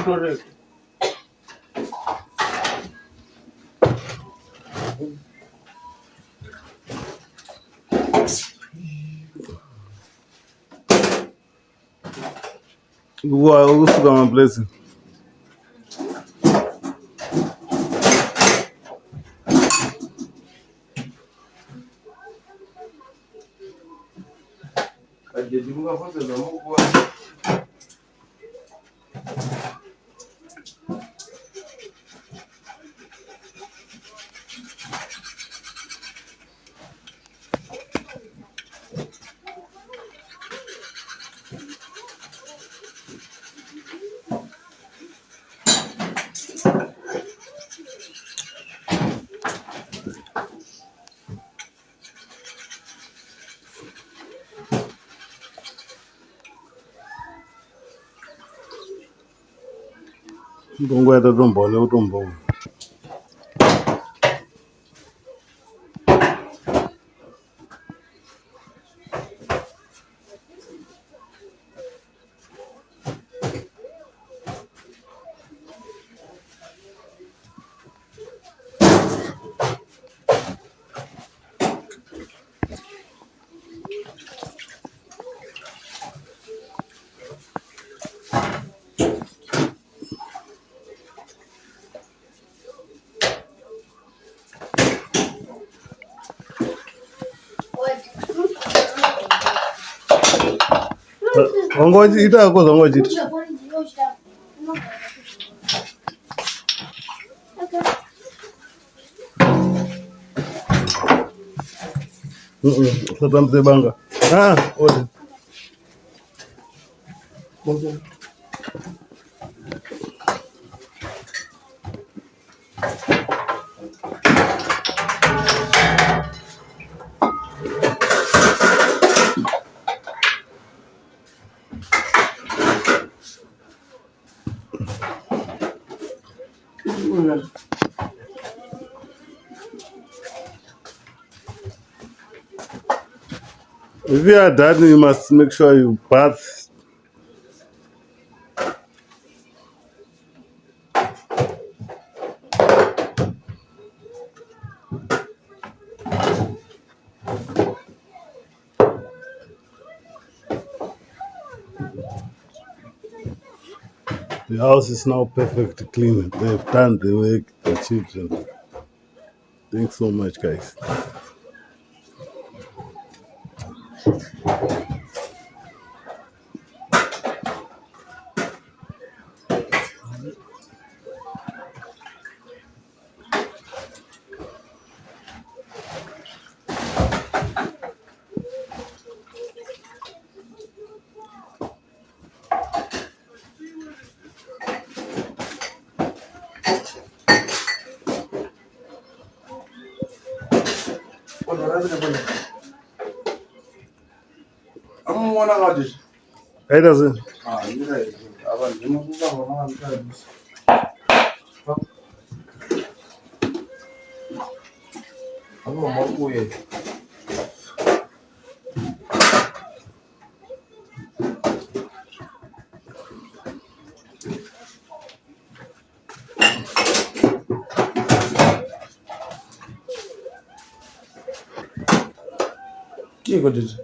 Correct. Wow, who's gonna bless you? Don't go to Dumbo. Ongoji ita ko ongoji. Satamze banga. Ode. If you are that, you must make sure you bath. The house is now perfectly clean. They've done the work, the children. Thanks so much, guys. Hey, doesn't. Qui est-ce que tu dis?